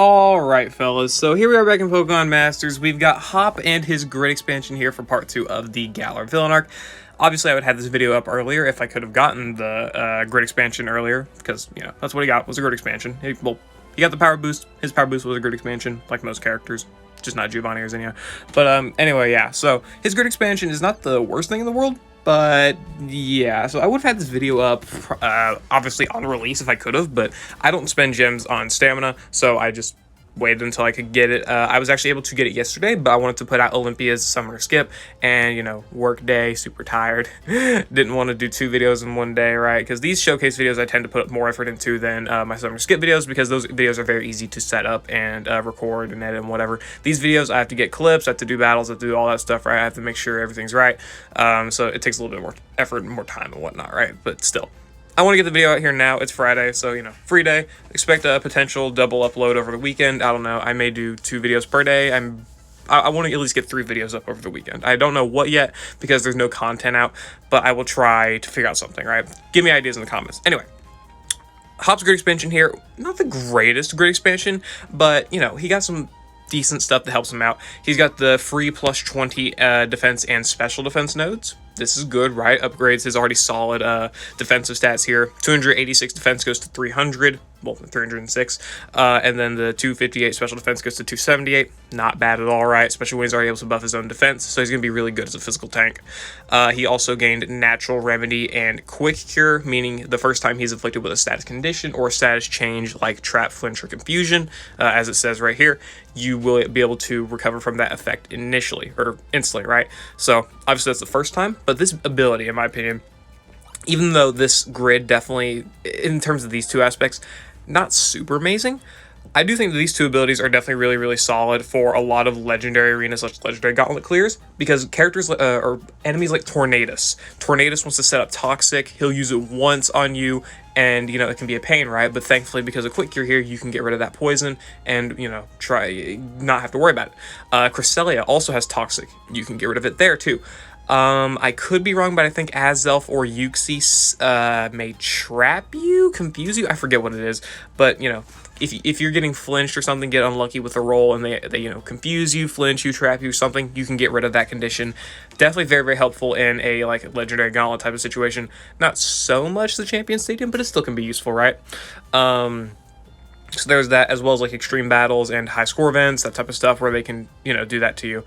Alright fellas, so here we are back in Pokemon Masters. We've got Hop and his grid expansion here for part 2 of the Galar Villain arc. Obviously I would have this video up earlier if I could have gotten the grid expansion earlier, because, you know, that's what he got, was a grid expansion. He got the power boost. His power boost was a grid expansion, like most characters. Just not Giovanni or Zinnia. But anyway, yeah, so his grid expansion is not the worst thing in the world. But yeah, so I would have had this video up obviously on release if I could have, but I don't spend gems on stamina, so I just waited until I could get it. I was actually able to get it yesterday, but I wanted to put out Olympia's summer skip, and you know, work day, super tired. Didn't want to do 2 videos in one day, right? Because these showcase videos I tend to put more effort into than my summer skip videos, because those videos are very easy to set up and record and edit and whatever. These videos I have to get clips, I have to do battles, I have to do all that stuff, right? I have to make sure everything's right. So it takes a little bit more effort and more time and whatnot, right? But still, I want to get the video out here now. It's Friday, so, you know, free day. Expect a potential double upload over the weekend. I don't know. I may do 2 videos per day. I want to at least get 3 videos up over the weekend. I don't know what yet because there's no content out, but I will try to figure out something, right? Give me ideas in the comments. Anyway, Hop's grid expansion here. Not the greatest grid expansion, but, you know, he got some decent stuff that helps him out. He's got the free plus 20 defense and special defense nodes. This is good, right? Upgrades his already solid defensive stats here. 286 defense goes to 300, well, 306. And then the 258 special defense goes to 278. Not bad at all, right? Especially when he's already able to buff his own defense. So he's going to be really good as a physical tank. He also gained Natural Remedy and Quick Cure, meaning the first time he's afflicted with a status condition or a status change like Trap, Flinch, or Confusion, as it says right here, you will be able to recover from that effect initially, or instantly, right? So obviously that's the first time, but this ability, in my opinion, even though this grid definitely, in terms of these 2 aspects, not super amazing, I do think that these 2 abilities are definitely really, really solid for a lot of legendary arenas, such as legendary gauntlet clears, because characters or enemies like Tornadus wants to set up Toxic. He'll use it once on you, and you know, it can be a pain, right? But thankfully, because of Quick Cure here, you can get rid of that poison and, you know, not have to worry about it. Cresselia also has Toxic. You can get rid of it there too. I could be wrong, but I think Azelf or Uxie may trap you, confuse you. I forget what it is, but you know, if you're getting flinched or something, get unlucky with a roll, and they you know, confuse you, flinch you, trap you, something, you can get rid of that condition. Definitely very, very helpful in a like legendary gauntlet type of situation. Not so much the Champion Stadium, but it still can be useful, right? So there's that, as well as like extreme battles and high score events, that type of stuff where they can, you know, do that to you.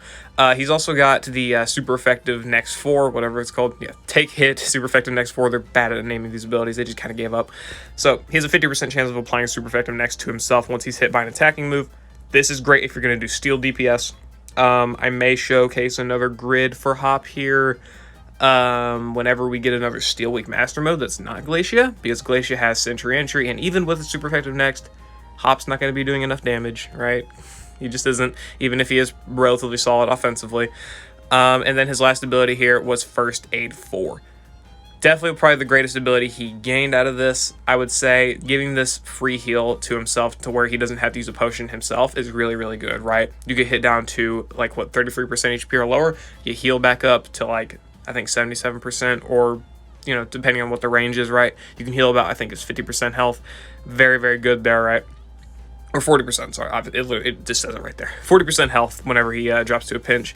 He's also got the super effective next 4, whatever it's called. Yeah, take hit, super effective next 4. They're bad at naming these abilities. They just kind of gave up. So he has a 50% chance of applying super effective next to himself once he's hit by an attacking move. This is great if you're going to do steel DPS. I may showcase another grid for Hop here whenever we get another Steel Weak Master mode that's not Glacia, because Glacia has Sentry Entry, and even with a super effective next, Hop's not going to be doing enough damage, right? He just isn't, even if he is relatively solid offensively. And then his last ability here was First Aid 4. Definitely probably the greatest ability he gained out of this. I would say giving this free heal to himself to where he doesn't have to use a potion himself is really, really good, right? You get hit down to like, what, 33% HP or lower. You heal back up to like, I think 77%, or, you know, depending on what the range is, right? You can heal about, I think it's 50% health. Very, very good there, right? Or 40%, sorry, it just says it right there. 40% health whenever he drops to a pinch.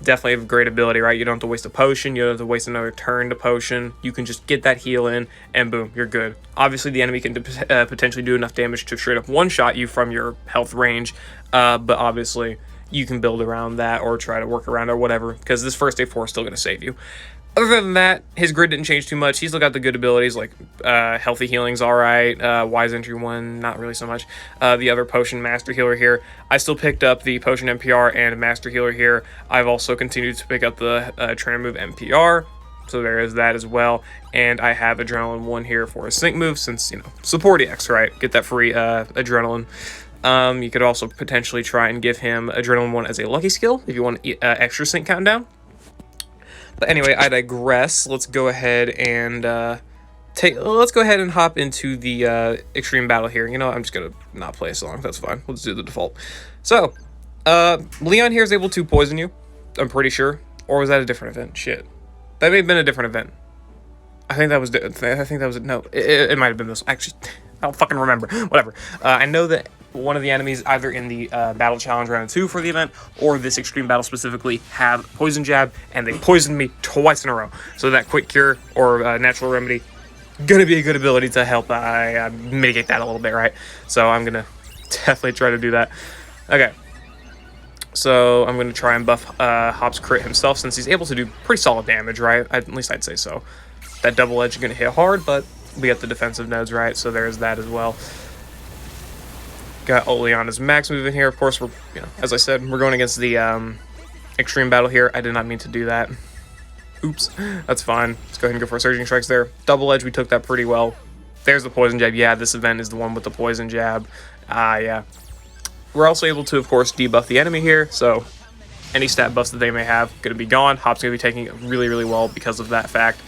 Definitely a great ability, right? You don't have to waste a potion. You don't have to waste another turn to potion. You can just get that heal in, and boom, you're good. Obviously, the enemy can potentially do enough damage to straight up one-shot you from your health range, but obviously, you can build around that or try to work around it or whatever, because this First Aid 4 is still going to save you. Other than that, his grid didn't change too much. He's still got the good abilities, like Healthy Healing's alright, Wise Entry 1, not really so much. The other Potion Master Healer here. I still picked up the Potion NPR and Master Healer here. I've also continued to pick up the Trainer Move NPR, so there is that as well. And I have Adrenaline 1 here for a Sync move, since, you know, support EX, right? Get that free Adrenaline. You could also potentially try and give him Adrenaline 1 as a lucky skill, if you want extra Sync countdown. But anyway, I digress. Let's go ahead and hop into the extreme battle here. You know, I'm just gonna not play a song. That's fine. Let's do the default. So, Leon here is able to poison you. I'm pretty sure. Or was that a different event? Shit, that may have been a different event. I think that was. No, it might have been this. Actually, I don't fucking remember. Whatever. I know that one of the enemies, either in the Battle Challenge Round 2 for the event, or this Extreme Battle specifically, have Poison Jab, and they poisoned me twice in a row. So that Quick Cure, or Natural Remedy, gonna be a good ability to help mitigate that a little bit, right? So I'm gonna definitely try to do that. Okay. So I'm gonna try and buff Hop's crit himself, since he's able to do pretty solid damage, right? At least I'd say so. That double edge is gonna hit hard, but we got the defensive nodes, right? So there's that as well. Got Oleana's max move in here. Of course, we're, as I said, we're going against the extreme battle here. I did not mean to do that. Oops. That's fine. Let's go ahead and go for Surging Strikes there. Double edge, we took that pretty well. There's the Poison Jab. Yeah, this event is the one with the Poison Jab. Yeah. We're also able to, of course, debuff the enemy here. So any stat buffs that they may have going to be gone. Hop's going to be taking it really, really well because of that fact.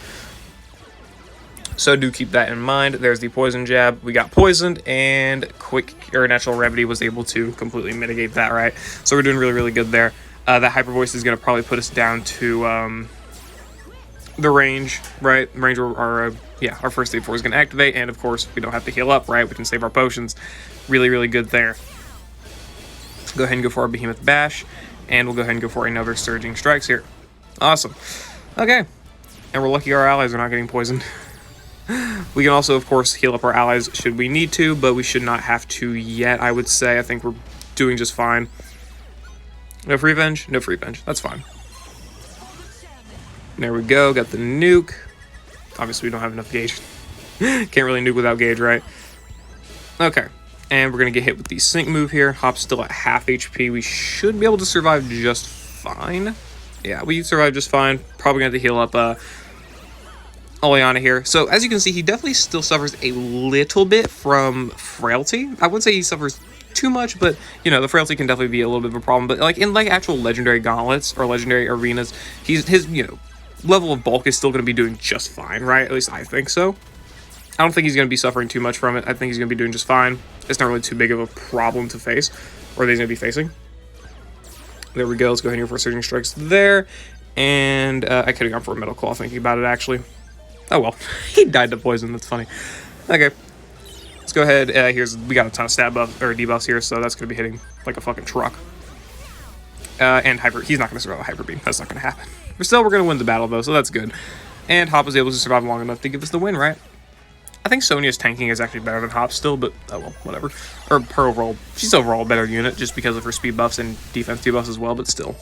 So do keep that in mind. There's the Poison Jab. We got poisoned, and Quick or Natural Remedy was able to completely mitigate that, right? So we're doing really, really good there. That Hyper Voice is going to probably put us down to the range, right? The range where our first stage 4 is going to activate, and of course we don't have to heal up, right? We can save our potions. Really, really good there. Go ahead and go for our Behemoth Bash, and we'll go ahead and go for another Surging Strikes here. Awesome. Okay. And we're lucky our allies are not getting poisoned. We can also, of course, heal up our allies should we need to, but we should not have to yet, I would say. I think we're doing just fine. No free venge? No free venge. That's fine. There we go. Got the nuke. Obviously, we don't have enough gauge. Can't really nuke without gauge, right? Okay. And we're going to get hit with the sync move here. Hop's still at half HP. We should be able to survive just fine. Yeah, we survived just fine. Probably going to have to heal up Oleana here. So as you can see, he definitely still suffers a little bit from frailty. I wouldn't say he suffers too much, but the frailty can definitely be a little bit of a problem. But like in actual legendary gauntlets or legendary arenas, his level of bulk is still going to be doing just fine, right? At least I think so. I don't think he's going to be suffering too much from it. I think he's going to be doing just fine. It's not really too big of a problem to face, or that he's going to be facing. There we go. Let's go ahead and go for Surging Strikes there. And I could have gone for a Metal Claw thinking about it, actually. Oh well, he died to poison. That's funny. Okay, let's go ahead. We got a ton of stat buff or debuffs here, so that's gonna be hitting like a fucking truck. And he's not gonna survive a Hyper Beam. That's not gonna happen. But still, we're gonna win the battle though, so that's good. And Hop was able to survive long enough to give us the win, right? I think Sonia's tanking is actually better than Hop still, but oh well, whatever. Or her overall, she's overall a better unit just because of her speed buffs and defense debuffs as well, but still.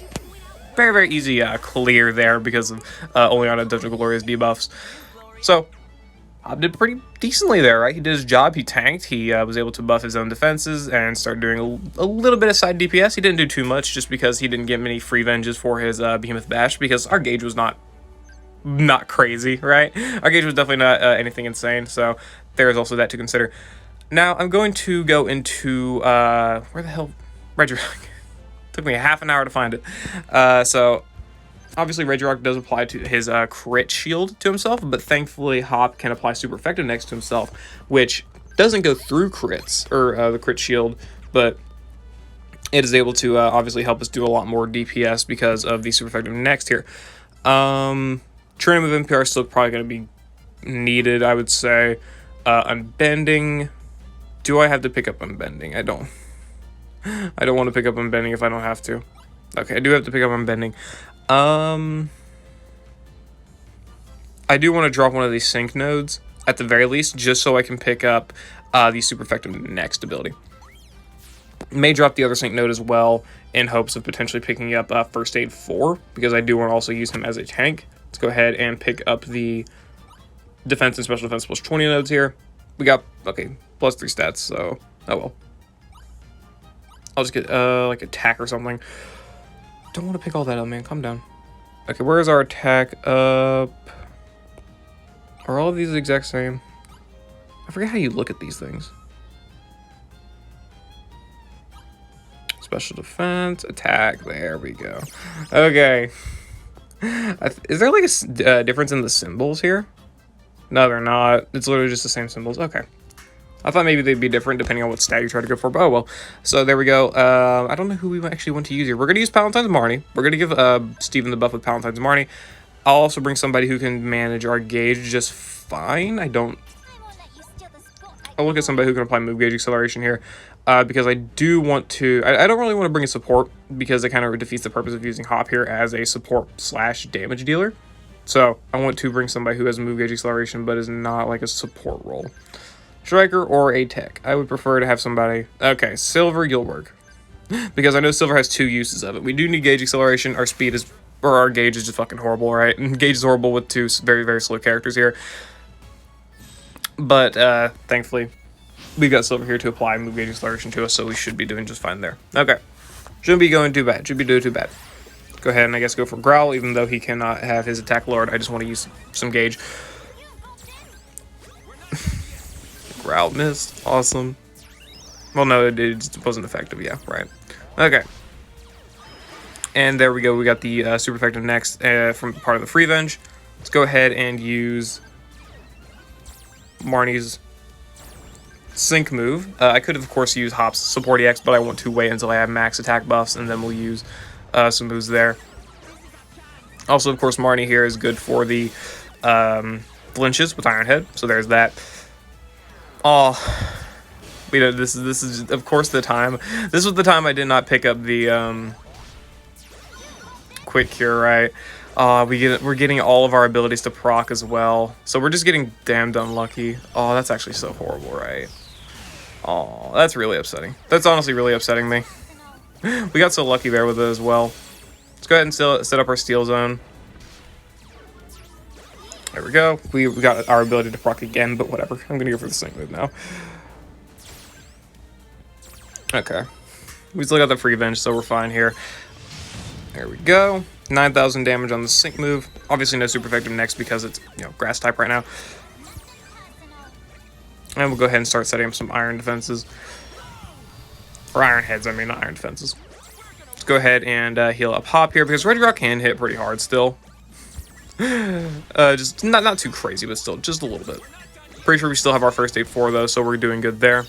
Very, very easy clear there because of Oleana Dungeon Glorious debuffs. So, Hop did pretty decently there, right? He did his job, he tanked, he was able to buff his own defenses and start doing a little bit of side DPS. He didn't do too much just because he didn't get many free venges for his Behemoth Bash because our gauge was not crazy, right? Our gauge was definitely not anything insane, so there's also that to consider. Now, I'm going to go into, where the hell? Regirock. Took me a half an hour to find it. So, obviously, Regirock does apply to his crit shield to himself, but thankfully Hop can apply super effective next to himself, which doesn't go through crits, or the crit shield, but it is able to obviously help us do a lot more DPS because of the super effective next here. Training with NPR is still probably going to be needed, I would say. Unbending. Do I have to pick up Unbending? I don't. I don't want to pick up Unbending if I don't have to. Okay, I do have to pick up Unbending. I do want to drop one of these sync nodes at the very least, just so I can pick up the super effective next ability. May drop the other sync node as well in hopes of potentially picking up First Aid 4 because I do want to also use him as a tank. Let's go ahead and pick up the defense and special defense plus 20 nodes here. We got, okay, plus 3 stats, so, oh well. I'll just get, like, attack or something. Don't want to pick all that up, man. Calm down. Okay, where is our attack up? Are all of these the exact same? I forget how you look at these things. Special defense, attack. There we go. Okay. Is there like a difference in the symbols here? No, they're not. It's literally just the same symbols. Okay. I thought maybe they'd be different depending on what stat you try to go for, but oh well. So there we go. I don't know who we actually want to use here. We're going to use Palatine's Marnie. We're going to give Steven the buff with Palatine's Marnie. I'll also bring somebody who can manage our gauge just fine. I'll look at somebody who can apply move gauge acceleration here. because I do want to... I don't really want to bring a support because it kind of defeats the purpose of using Hop here as a support / damage dealer. So I want to bring somebody who has move gauge acceleration but is not like a support role. Striker or a tech. I would prefer to have somebody... Okay, Silver, you'll work. Because I know Silver has 2 uses of it. We do need gauge acceleration. Our speed is... Or our gauge is just fucking horrible, right? And gauge is horrible with 2 very, very slow characters here. But, thankfully, we've got Silver here to apply move gauge acceleration to us, so we should be doing just fine there. Okay. Shouldn't be going too bad. Shouldn't be doing too bad. Go ahead and I guess go for Growl, even though he cannot have his attack lowered. I just want to use some gauge. Growl missed. Awesome. Well, no, it wasn't effective. Yeah, right. Okay. And there we go. We got the super effective next from part of the Free Venge. Let's go ahead and use Marnie's sync move. I could have, of course, used Hop's support EX, but I want to wait until I have max attack buffs, and then we'll use some moves there. Also, of course, Marnie here is good for the flinches with Iron Head, so there's that. Oh, you know, this is of course the time. This was the time I did not pick up the quick cure, right? We're getting all of our abilities to proc as well, so we're just getting damned unlucky. Oh, that's actually so horrible, right? Oh, that's really upsetting. That's honestly really upsetting me. We got so lucky there with it as well. Let's go ahead and set up our Steel Zone. There we go. We got our ability to proc again, but whatever. I'm going to go for the sync move now. Okay. We still got the Free Venge, so we're fine here. There we go. 9,000 damage on the sync move. Obviously no super effective next because it's, you know, grass type right now. And we'll go ahead and start setting up some iron defenses. Or iron heads, I mean, not iron defenses. Let's go ahead and heal up Hop here because Regirock can hit pretty hard still. Just not too crazy, but still just a little bit. Pretty sure we still have our first aid 4 though, so we're doing good there.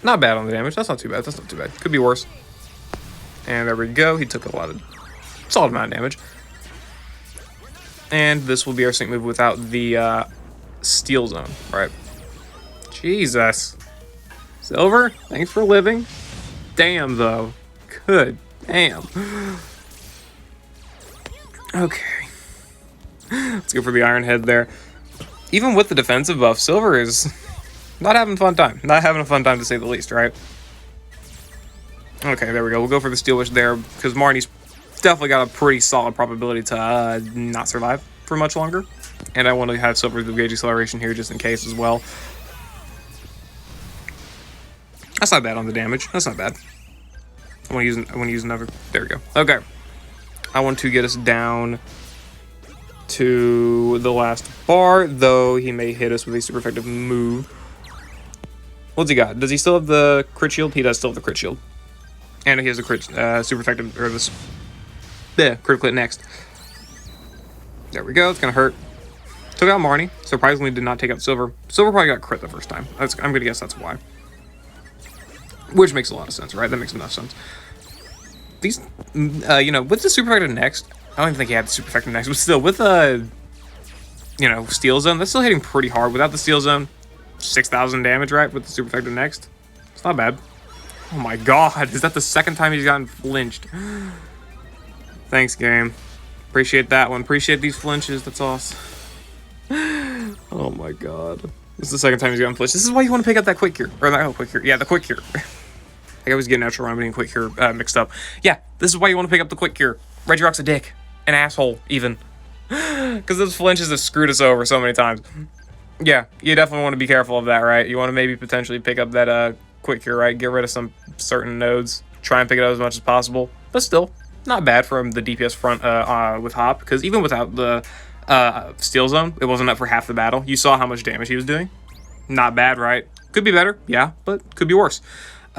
Not bad on the damage. That's not too bad. That's not too bad. Could be worse. And there we go. He took a lot of solid amount of damage. And this will be our sync move without the Steel Zone. Right. Jesus. Silver, thanks for living. Damn, though. Good. Damn. Okay. Let's go for the Iron Head there. Even with the defensive buff, Silver is not having a fun time. Not having a fun time, to say the least, right? Okay, there we go. We'll go for the Steel Wish there, because Marnie's definitely got a pretty solid probability to not survive for much longer. And I want to have Silver's gauge acceleration here just in case as well. That's not bad on the damage. That's not bad. I want to use another. There we go. Okay. I want to get us down to the last bar, though he may hit us with a super effective move. What's he got? Does he still have the crit shield? He does still have the crit shield. And he has a crit, super effective, or this, critical hit next. There we go. It's going to hurt. Took out Marnie. Surprisingly did not take out Silver. Silver probably got crit the first time. I'm going to guess that's why. Which makes a lot of sense, right? That makes enough sense. These, you know, with the super effective next, I don't even think he had the super effective next, but still, with, you know, Steel Zone, that's still hitting pretty hard. Without the Steel Zone, 6,000 damage, right? With the super effective next. It's not bad. Oh my god, is that the second time he's gotten flinched? Thanks, game. Appreciate that one. Appreciate these flinches. That's awesome. Oh my god. This is the second time he's gotten flinched. This is why you want to pick up that quick cure. Or not quick cure. Yeah, the quick cure. I always get Natural Remedy and quick cure mixed up. Yeah, this is why you want to pick up the quick cure. Regirock's a dick. An asshole, even. Because those flinches have screwed us over so many times. Yeah, you definitely want to be careful of that, right? You want to maybe potentially pick up that quick cure, right? Get rid of some certain nodes. Try and pick it up as much as possible. But still, not bad from the DPS front with Hop. Because even without the Steel Zone, it wasn't up for half the battle. You saw how much damage he was doing. Not bad, right? Could be better, yeah, but could be worse.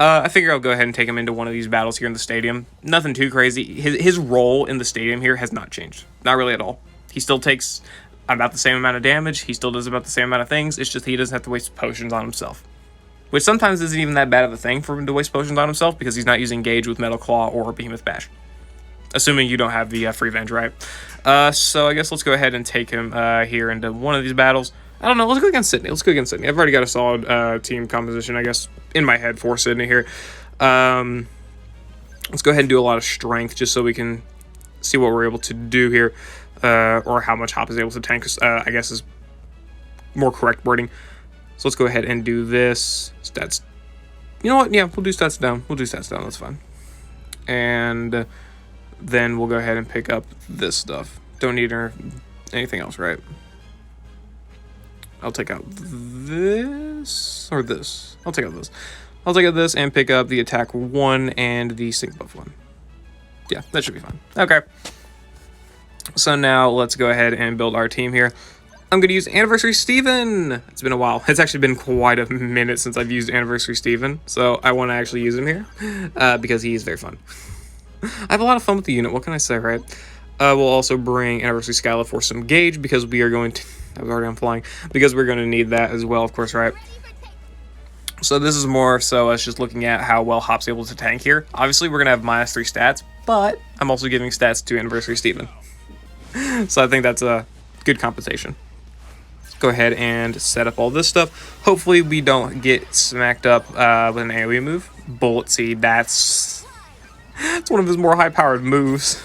I figure I'll go ahead and take him into one of these battles here in the stadium. Nothing too crazy. His role in the stadium here has not changed. Not really at all. He still takes about the same amount of damage. He still does about the same amount of things. It's just he doesn't have to waste potions on himself. Which sometimes isn't even that bad of a thing for him to waste potions on himself because he's not using Gauge with Metal Claw or Behemoth Bash. Assuming you don't have the Free Venge, right? So I guess let's go ahead and take him here into one of these battles. I don't know. Let's go against Sydney. Let's go against Sydney. I've already got a solid team composition, I guess, in my head for Sydney here. Let's go ahead and do a lot of strength just so we can see what we're able to do here, or how much Hop is able to tank, I guess is more correct wording. So let's go ahead and do this. Stats. You know what? Yeah, we'll do stats down. We'll do stats down. That's fine. And then we'll go ahead and pick up this stuff. Don't need anything else, right? I'll take out this or this. I'll take out this. I'll take out this and pick up the attack 1 and the sync buff 1. Yeah, that should be fine. Okay. So now let's go ahead and build our team here. I'm going to use Anniversary Steven. It's been a while. It's actually been quite a minute since I've used Anniversary Steven. So I want to actually use him here because he is very fun. I have a lot of fun with the unit. What can I say, right? We'll also bring Anniversary Skyla for some gauge because we are going to... I was already on flying. Because we're going to need that as well, of course, right? So this is more so us just looking at how well Hop's able to tank here. Obviously, we're going to have -3 stats, but I'm also giving stats to Anniversary Steven. So I think that's a good compensation. Go ahead and set up all this stuff. Hopefully we don't get smacked up with an AoE move. Bullet Seed, that's one of his more high-powered moves.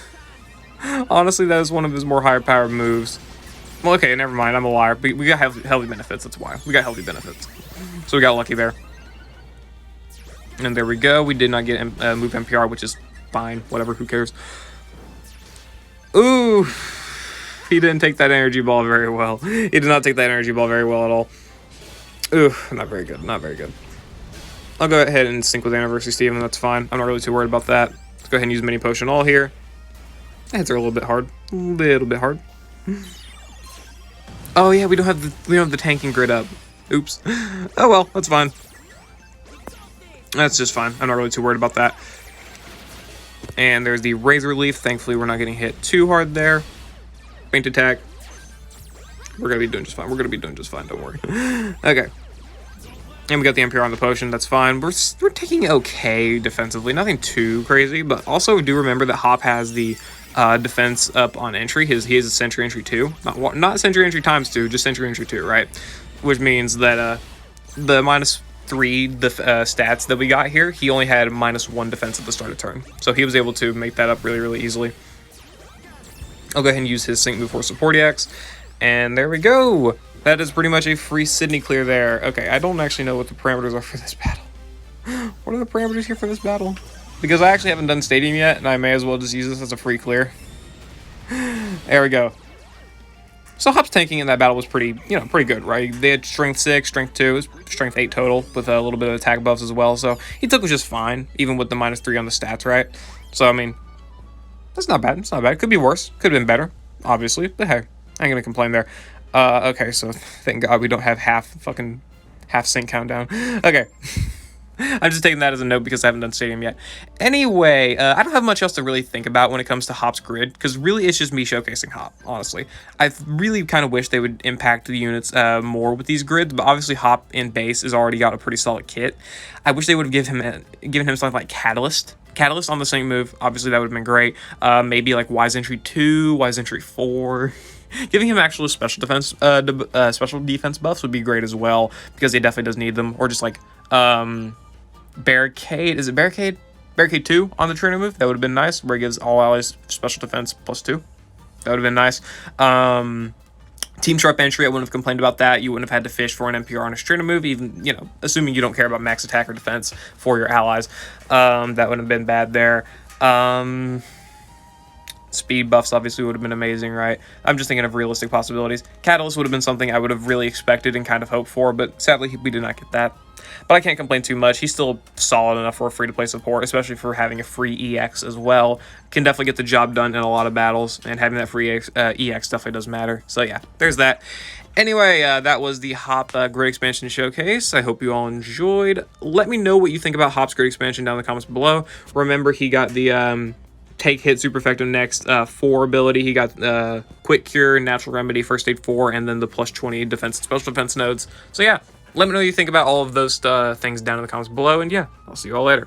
Honestly, that is one of his more high-powered moves. Well, okay, never mind, I'm a liar. We got healthy benefits, that's why. We got healthy benefits. So we got lucky there. And there we go. We did not get move NPR, which is fine. Whatever, who cares? Ooh. He didn't take that energy ball very well. He did not take that energy ball very well at all. Ooh, not very good. Not very good. I'll go ahead and sync with Anniversary Steven. That's fine. I'm not really too worried about that. Let's go ahead and use Mini Potion All here. The hits are a little bit hard. A little bit hard. Oh yeah, we don't have the tanking grid up. Oops. Oh well, that's fine. That's just fine. I'm not really too worried about that. And there's the Razor Leaf. Thankfully, we're not getting hit too hard there. Faint attack. We're going to be doing just fine. We're going to be doing just fine. Don't worry. Okay. And we got the NPR on the potion. That's fine. We're taking okay defensively. Nothing too crazy. But also do remember that Hop has the defense up on entry. He has a Sentry Entry 2. Not Sentry Entry times 2. Just Sentry Entry 2, right? Which means that the -3 stats that we got here, he only had -1 defense at the start of turn. So he was able to make that up really, really easily. I'll go ahead and use his sync move for support EX. And there we go. That is pretty much a free Sydney clear there. Okay, I don't actually know what the parameters are for this battle. What are the parameters here for this battle? Because I actually haven't done Stadium yet, and I may as well just use this as a free clear. There we go. So Hop's tanking in that battle was pretty good, right? They had Strength 6, Strength 2, Strength 8 total, with a little bit of attack buffs as well. So he took was just fine, even with the -3 on the stats, right? So, I mean... That's not bad. It's not bad. Could be worse. Could have been better, obviously. But hey, I ain't gonna complain there. Okay, so thank God we don't have half sync countdown. Okay. I'm just taking that as a note because I haven't done Stadium yet. Anyway, I don't have much else to really think about when it comes to Hop's grid, because really it's just me showcasing Hop, honestly. I really kind of wish they would impact the units more with these grids, but obviously Hop in base has already got a pretty solid kit. I wish they would have given him something like Catalyst on the same move. Obviously that would have been great. Maybe like Wise Entry 2, Wise Entry 4. Giving him actual special defense buffs would be great as well, because he definitely does need them. Or just like Barricade. Is it Barricade? Barricade 2 on the trainer move. That would have been nice, where it gives all allies special defense +2. That would have been nice. Team Sharp Entry, I wouldn't have complained about that. You wouldn't have had to fish for an NPR on a trainer move, even, assuming you don't care about max attack or defense for your allies. That would have been bad there. Speed buffs obviously would have been amazing, right? I'm just thinking of realistic possibilities. Catalyst would have been something I would have really expected and kind of hoped for, but sadly we did not get that. But I can't complain too much. He's still solid enough for a free-to-play support, especially for having a free EX as well. Can definitely get the job done in a lot of battles, and having that free EX definitely does matter. So yeah, there's that. Anyway, that was the Hop Grid Expansion Showcase. I hope you all enjoyed. Let me know what you think about Hop's Grid Expansion down in the comments below. Remember, he got the... Take Hit Super Effective Next 4 ability. He got Quick Cure, Natural Remedy, First Aid 4, and then the +20 defense, special defense nodes. So yeah, let me know what you think about all of those things down in the comments below, and yeah, I'll see you all later.